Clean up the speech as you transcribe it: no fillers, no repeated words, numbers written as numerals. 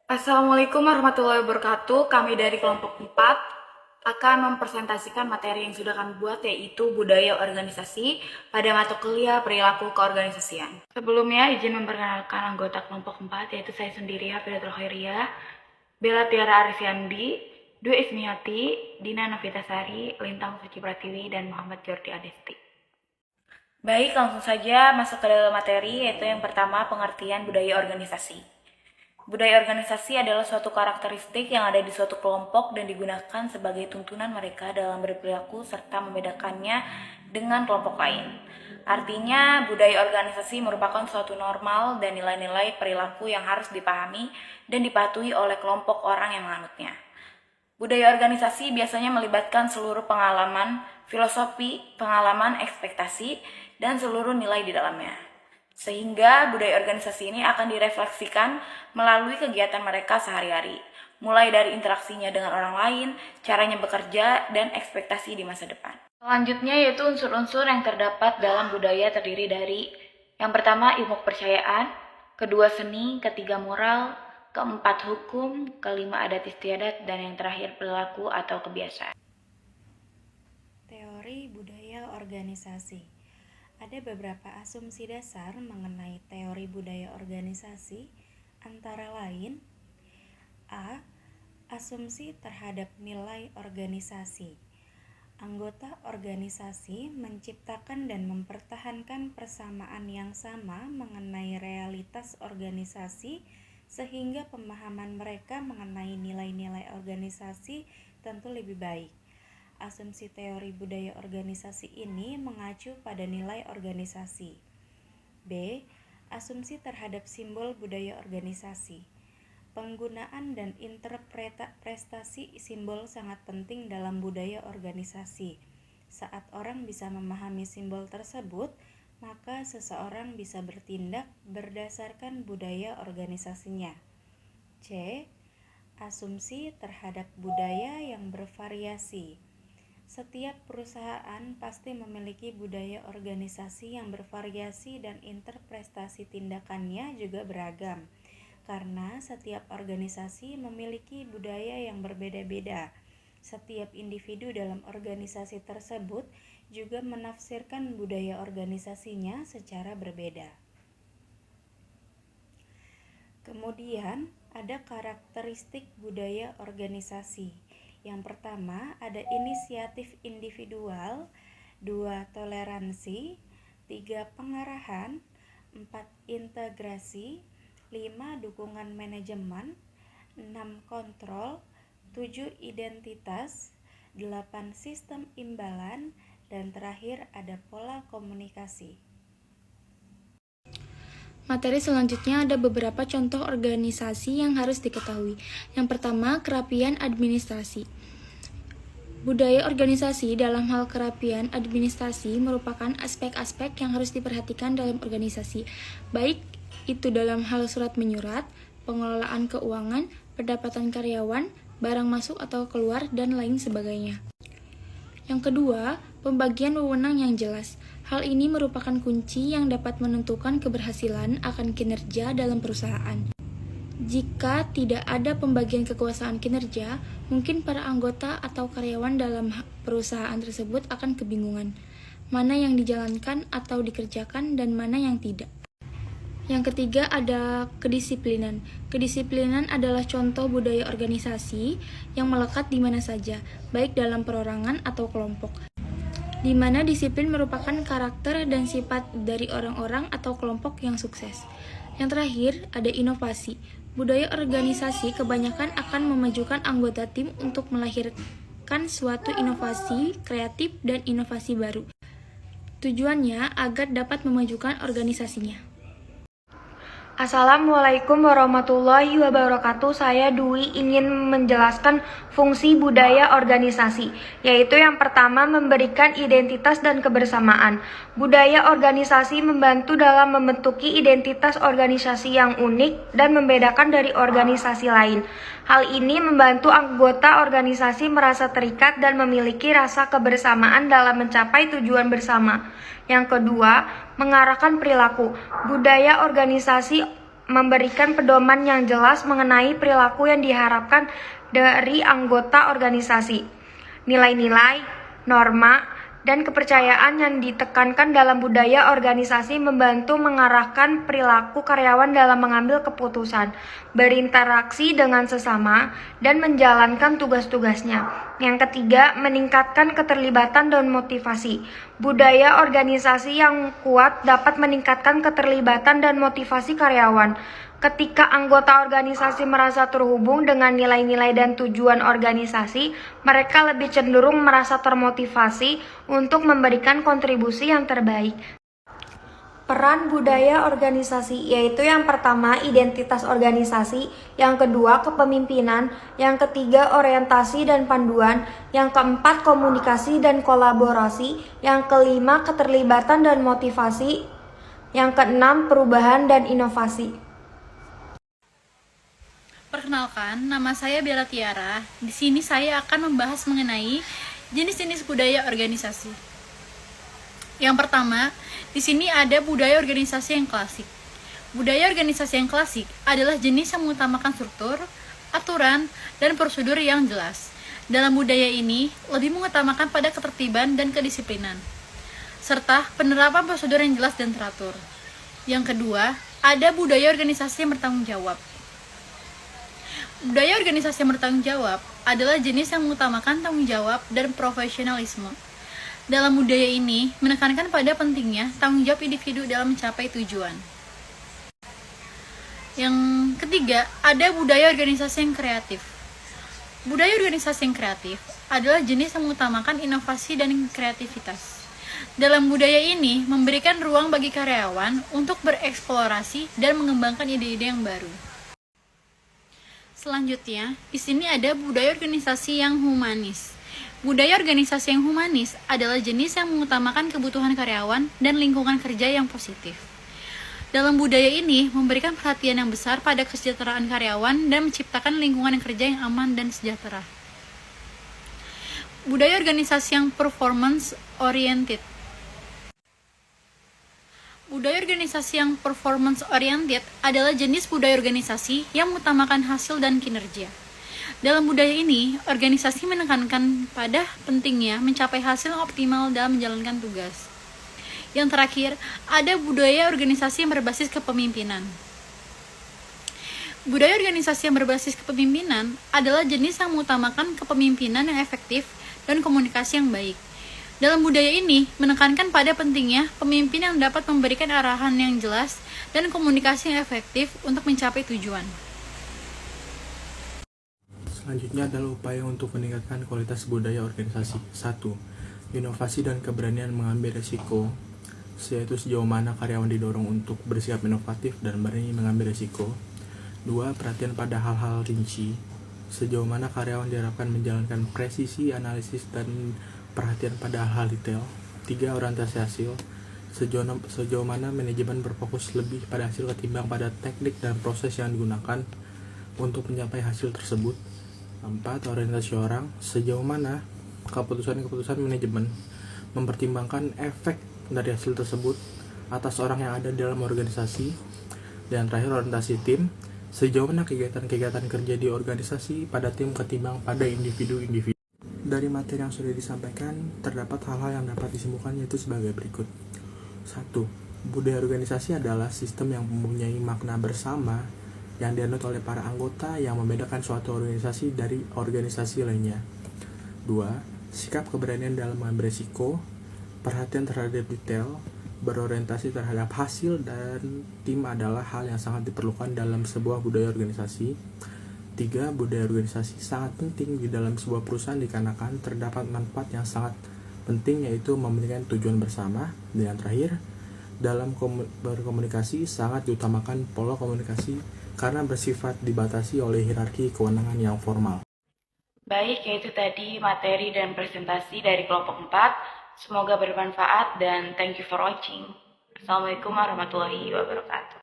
Assalamualaikum warahmatullahi wabarakatuh. Kami dari kelompok 4 akan mempresentasikan materi yang sudah kami buat, yaitu budaya organisasi pada mata kuliah perilaku keorganisasian. Sebelumnya izin memperkenalkan anggota kelompok 4, yaitu saya sendiri, Hafidatul Khairia, Bella Tiara Arifyandi, Dwi Ismiati, Dina Novitasari, Lintang Suci Pratiwi, dan Muhammad Jordi Adesti. Baik, langsung saja masuk ke dalam materi, yaitu yang pertama, pengertian budaya organisasi. Budaya organisasi adalah suatu karakteristik yang ada di suatu kelompok dan digunakan sebagai tuntunan mereka dalam berperilaku serta membedakannya dengan kelompok lain. Artinya, budaya organisasi merupakan suatu normal dan nilai-nilai perilaku yang harus dipahami dan dipatuhi oleh kelompok orang yang menganutnya. Budaya organisasi biasanya melibatkan seluruh pengalaman, filosofi, pengalaman, ekspektasi, dan seluruh nilai di dalamnya. Sehingga budaya organisasi ini akan direfleksikan melalui kegiatan mereka sehari-hari, mulai dari interaksinya dengan orang lain, caranya bekerja, dan ekspektasi di masa depan. Selanjutnya yaitu unsur-unsur yang terdapat dalam budaya terdiri dari yang pertama ilmu kepercayaan, kedua seni, ketiga moral, keempat hukum, kelima adat istiadat, dan yang terakhir perilaku atau kebiasaan. Teori budaya organisasi. Ada beberapa asumsi dasar mengenai teori budaya organisasi, antara lain: A. Asumsi terhadap nilai organisasi. Anggota organisasi menciptakan dan mempertahankan persamaan yang sama mengenai realitas organisasi, sehingga pemahaman mereka mengenai nilai-nilai organisasi tentu lebih baik. Asumsi teori budaya organisasi ini mengacu pada nilai organisasi. B. Asumsi terhadap simbol budaya organisasi. Penggunaan dan interpretasi simbol sangat penting dalam budaya organisasi. Saat orang bisa memahami simbol tersebut, maka seseorang bisa bertindak berdasarkan budaya organisasinya. C. Asumsi terhadap budaya yang bervariasi. Setiap perusahaan pasti memiliki budaya organisasi yang bervariasi dan interpretasi tindakannya juga beragam, karena setiap organisasi memiliki budaya yang berbeda-beda. Setiap individu dalam organisasi tersebut juga menafsirkan budaya organisasinya secara berbeda. Kemudian, ada karakteristik budaya organisasi. Yang pertama, ada inisiatif individual, 2 toleransi, 3 pengarahan, 4 integrasi, 5 dukungan manajemen, 6 kontrol, 7 identitas, 8 sistem imbalan, dan terakhir ada pola komunikasi. Materi selanjutnya ada beberapa contoh organisasi yang harus diketahui. Yang pertama, kerapian administrasi. Budaya organisasi dalam hal kerapian administrasi merupakan aspek-aspek yang harus diperhatikan dalam organisasi, baik itu dalam hal surat menyurat, pengelolaan keuangan, pendapatan karyawan, barang masuk atau keluar, dan lain sebagainya. Yang kedua, pembagian wewenang yang jelas. Hal ini merupakan kunci yang dapat menentukan keberhasilan akan kinerja dalam perusahaan. Jika tidak ada pembagian kekuasaan kinerja, mungkin para anggota atau karyawan dalam perusahaan tersebut akan kebingungan, mana yang dijalankan atau dikerjakan dan mana yang tidak. Yang ketiga ada kedisiplinan. Kedisiplinan adalah contoh budaya organisasi yang melekat di mana saja, baik dalam perorangan atau kelompok, di mana disiplin merupakan karakter dan sifat dari orang-orang atau kelompok yang sukses. Yang terakhir, ada inovasi. Budaya organisasi kebanyakan akan memajukan anggota tim untuk melahirkan suatu inovasi kreatif dan inovasi baru. Tujuannya agar dapat memajukan organisasinya. Assalamualaikum warahmatullahi wabarakatuh. Saya Dwi ingin menjelaskan fungsi budaya organisasi, yaitu yang pertama memberikan identitas dan kebersamaan. Budaya organisasi membantu dalam membentuki identitas organisasi yang unik dan membedakan dari organisasi lain. Hal ini membantu anggota organisasi merasa terikat dan memiliki rasa kebersamaan dalam mencapai tujuan bersama. Yang kedua, mengarahkan perilaku. Budaya organisasi memberikan pedoman yang jelas mengenai perilaku yang diharapkan dari anggota organisasi. Nilai-nilai, norma, dan kepercayaan yang ditekankan dalam budaya organisasi membantu mengarahkan perilaku karyawan dalam mengambil keputusan, berinteraksi dengan sesama, dan menjalankan tugas-tugasnya. Yang ketiga, meningkatkan keterlibatan dan motivasi. Budaya organisasi yang kuat dapat meningkatkan keterlibatan dan motivasi karyawan. Ketika anggota organisasi merasa terhubung dengan nilai-nilai dan tujuan organisasi, mereka lebih cenderung merasa termotivasi untuk memberikan kontribusi yang terbaik. Peran budaya organisasi yaitu yang pertama identitas organisasi, yang kedua kepemimpinan, yang ketiga orientasi dan panduan, yang keempat komunikasi dan kolaborasi, yang kelima keterlibatan dan motivasi, yang keenam perubahan dan inovasi. Perkenalkan, nama saya Bella Tiara. Di sini saya akan membahas mengenai jenis-jenis budaya organisasi. Yang pertama, di sini ada budaya organisasi yang klasik. Budaya organisasi yang klasik adalah jenis yang mengutamakan struktur, aturan, dan prosedur yang jelas. Dalam budaya ini, lebih mengutamakan pada ketertiban dan kedisiplinan, serta penerapan prosedur yang jelas dan teratur. Yang kedua, ada budaya organisasi yang bertanggung jawab. Budaya organisasi yang bertanggung jawab adalah jenis yang mengutamakan tanggung jawab dan profesionalisme. Dalam budaya ini, menekankan pada pentingnya tanggung jawab individu dalam mencapai tujuan. Yang ketiga, ada budaya organisasi yang kreatif. Budaya organisasi yang kreatif adalah jenis yang mengutamakan inovasi dan kreativitas. Dalam budaya ini, memberikan ruang bagi karyawan untuk bereksplorasi dan mengembangkan ide-ide yang baru. Selanjutnya, di sini ada budaya organisasi yang humanis. Budaya organisasi yang humanis adalah jenis yang mengutamakan kebutuhan karyawan dan lingkungan kerja yang positif. Dalam budaya ini, memberikan perhatian yang besar pada kesejahteraan karyawan dan menciptakan lingkungan kerja yang aman dan sejahtera. Budaya organisasi yang performance oriented. Budaya organisasi yang performance oriented adalah jenis budaya organisasi yang mengutamakan hasil dan kinerja. Dalam budaya ini, organisasi menekankan pada pentingnya mencapai hasil yang optimal dalam menjalankan tugas. Yang terakhir, ada budaya organisasi yang berbasis kepemimpinan. Budaya organisasi yang berbasis kepemimpinan adalah jenis yang mengutamakan kepemimpinan yang efektif dan komunikasi yang baik. Dalam budaya ini, menekankan pada pentingnya pemimpin yang dapat memberikan arahan yang jelas dan komunikasi yang efektif untuk mencapai tujuan. Selanjutnya adalah upaya untuk meningkatkan kualitas budaya organisasi. 1. Inovasi dan keberanian mengambil risiko, yaitu sejauh mana karyawan didorong untuk bersikap inovatif dan berani mengambil risiko. 2. Perhatian pada hal-hal rinci, sejauh mana karyawan diharapkan menjalankan presisi, analisis, dan perhatian pada hal detail. 3. Orientasi hasil, sejauh mana manajemen berfokus lebih pada hasil ketimbang pada teknik dan proses yang digunakan untuk mencapai hasil tersebut. 4. Orientasi orang, sejauh mana keputusan-keputusan manajemen mempertimbangkan efek dari hasil tersebut atas orang yang ada dalam organisasi. Dan terakhir, orientasi tim, sejauh mana kegiatan-kegiatan kerja di organisasi pada tim ketimbang pada individu-individu. Dari materi yang sudah disampaikan, terdapat hal-hal yang dapat disimpulkan, yaitu sebagai berikut. 1. Budaya organisasi adalah sistem yang mempunyai makna bersama yang dianut oleh para anggota yang membedakan suatu organisasi dari organisasi lainnya. 2. Sikap keberanian dalam mengambil risiko, perhatian terhadap detail, berorientasi terhadap hasil, dan tim adalah hal yang sangat diperlukan dalam sebuah budaya organisasi. 3. Budaya organisasi sangat penting di dalam sebuah perusahaan dikarenakan terdapat manfaat yang sangat penting, yaitu mementingkan tujuan bersama. Dan yang terakhir, dalam berkomunikasi sangat diutamakan pola komunikasi karena bersifat dibatasi oleh hierarki kewenangan yang formal. Baik, yaitu tadi materi dan presentasi dari kelompok 4. Semoga bermanfaat dan thank you for watching. Assalamualaikum warahmatullahi wabarakatuh.